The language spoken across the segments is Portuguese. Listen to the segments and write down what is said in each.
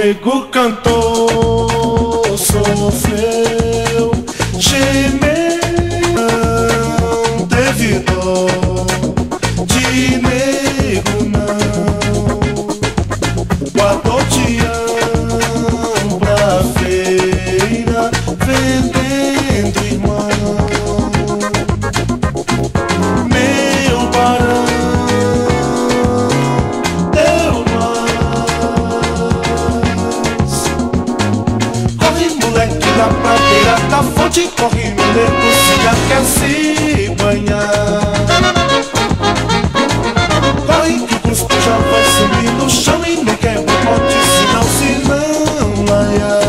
nego cantou, sofreu, gemeu, não teve dó de nego não. Guardou Tião pra feira, vendendo irmão. Meu barão deu mais. Corre, moleque, lá pra beira da fonte. Corre, meu nego, se já quer se banhar. Corre que o cuspo já vai subir no chão. E não quer um pote, se não laiar.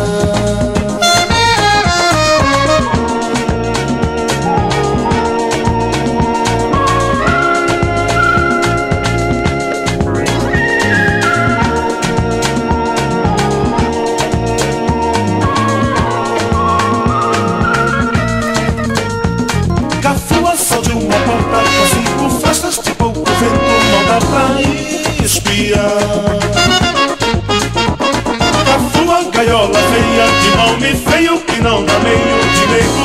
Cafua só de uma porta com 5 festas, de pouco vento não dá pra espiar. Cafua, gaiola feia, de nome feio, que não dá meio de meio.